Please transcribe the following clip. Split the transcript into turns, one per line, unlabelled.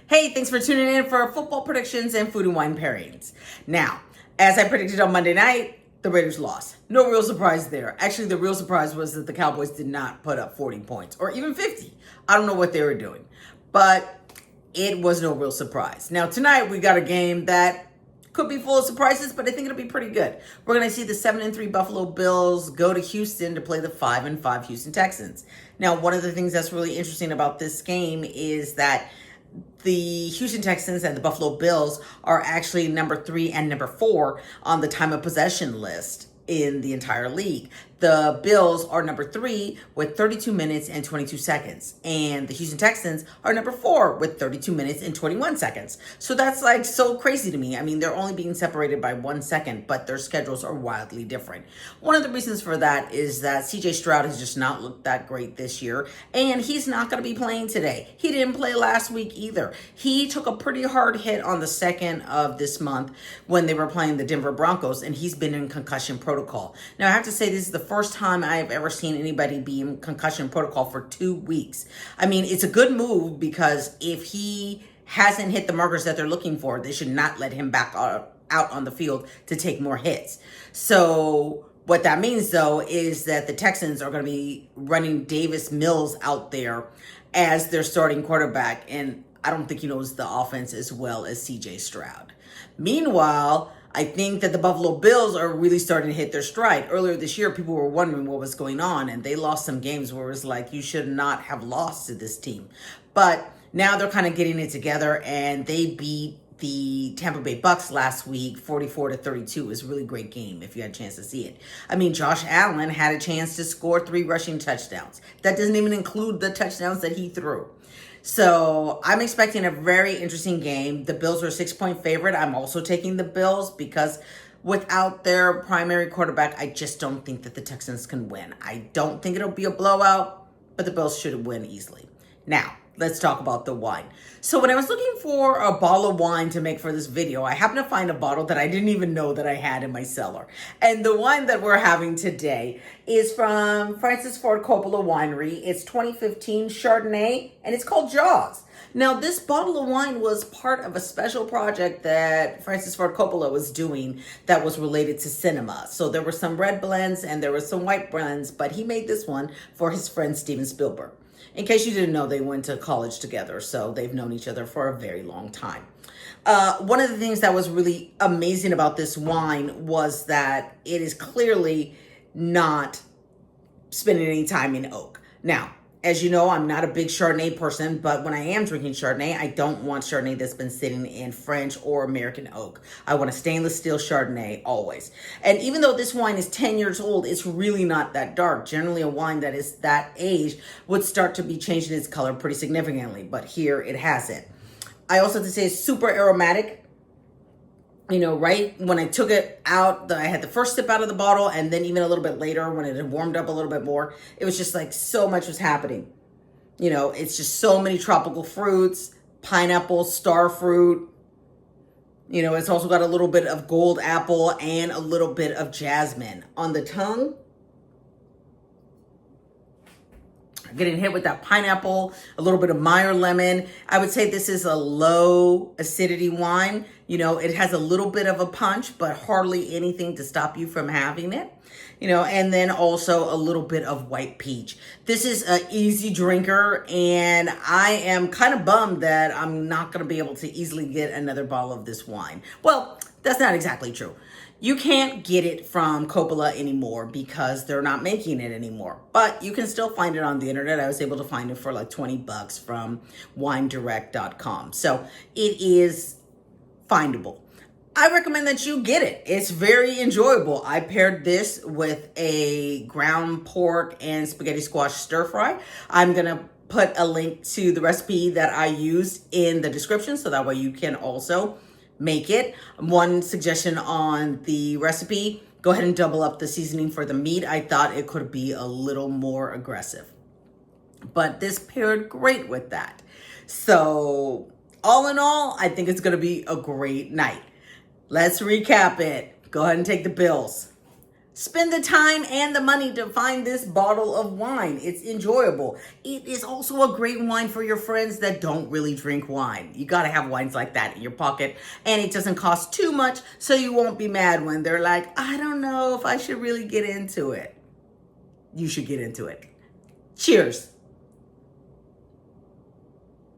Hey, thanks for tuning in for football predictions and food and wine pairings. Now, as I predicted on Monday night, the Raiders lost. No real surprise there. Actually, the real surprise was that the Cowboys did not put up 40 points or even 50. I don't know what they were doing, but it was no real surprise. Now, tonight we got a game that could be full of surprises, but I think it'll be pretty good. We're going to see the 7-3 Buffalo Bills go to Houston to play the 5-5 Houston Texans. Now, one of the things that's really interesting about this game is that the Houston Texans and the Buffalo Bills are actually number 3 and number 4 on the time of possession list in the entire league. The Bills are number 3 with 32 minutes and 22 seconds. And the Houston Texans are number 4 with 32 minutes and 21 seconds. So that's like so crazy to me. I mean, they're only being separated by 1 second, but their schedules are wildly different. One of the reasons for that is that CJ Stroud has just not looked that great this year. And he's not going to be playing today. He didn't play last week either. He took a pretty hard hit on the 2nd of this month when they were playing the Denver Broncos, and he's been in concussion protocol. Now, I have to say this is the first time I've ever seen anybody be in concussion protocol for 2 weeks. I mean, it's a good move because if he hasn't hit the markers that they're looking for, they should not let him back out on the field to take more hits. So what that means, though, is that the Texans are going to be running Davis Mills out there as their starting quarterback, and I don't think he knows the offense as well as CJ Stroud. Meanwhile, I think that the Buffalo Bills are really starting to hit their stride. Earlier this year, people were wondering what was going on, and they lost some games where it was like, you should not have lost to this team. But now they're kind of getting it together, and they beat the Tampa Bay Bucks last week, 44-32. It was a really great game if you had a chance to see it. I mean, Josh Allen had a chance to score 3 rushing touchdowns. That doesn't even include the touchdowns that he threw. So I'm expecting a very interesting game. The Bills are a 6-point favorite. I'm also taking the Bills because without their primary quarterback, I just don't think that the Texans can win. I don't think it'll be a blowout, but the Bills should win easily. Now, let's talk about the wine. So when I was looking for a bottle of wine to make for this video, I happened to find a bottle that I didn't even know that I had in my cellar. And the wine that we're having today is from Francis Ford Coppola Winery. It's 2015 Chardonnay, and it's called Jaws. Now, this bottle of wine was part of a special project that Francis Ford Coppola was doing that was related to cinema. So there were some red blends and there were some white blends, but he made this one for his friend Steven Spielberg. In case you didn't know, they went to college together, so they've known each other for a very long time. One of the things that was really amazing about this wine was that it is clearly not spending any time in oak. Now, as you know, I'm not a big Chardonnay person, but when I am drinking Chardonnay, I don't want Chardonnay that's been sitting in French or American oak. I want a stainless steel Chardonnay always. And even though this wine is 10 years old, it's really not that dark. Generally, a wine that is that age would start to be changing its color pretty significantly, but here it hasn't. I also have to say it's super aromatic. You know, right when I took it out, I had the first sip out of the bottle, and then even a little bit later when it had warmed up a little bit more, it was just like so much was happening. You know, it's just so many tropical fruits, pineapple, star fruit. You know, it's also got a little bit of gold apple and a little bit of jasmine. On the tongue, getting hit with that pineapple, a little bit of Meyer lemon. I would say this is a low acidity wine. You know, it has a little bit of a punch, but hardly anything to stop you from having it. You know, and then also a little bit of white peach. This is an easy drinker, and I am kind of bummed that I'm not going to be able to easily get another bottle of this wine. Well, that's not exactly true. You can't get it from Coppola anymore because they're not making it anymore. But you can still find it on the internet. I was able to find it for like $20 from winedirect.com. So it is findable. I recommend that you get it. It's very enjoyable. I paired this with a ground pork and spaghetti squash stir fry. I'm going to put a link to the recipe that I used in the description so that way you can also make it. One suggestion on the recipe, go ahead and double up the seasoning for the meat. I thought it could be a little more aggressive, but this paired great with that. So all in all, I think it's going to be a great night. Let's recap it. Go ahead and take the Bills. Spend the time and the money to find this bottle of wine. It's enjoyable. It is also a great wine for your friends that don't really drink wine. You got to have wines like that in your pocket, and it doesn't cost too much, so you won't be mad when they're like, I don't know if I should really get into it. You should get into it. Cheers.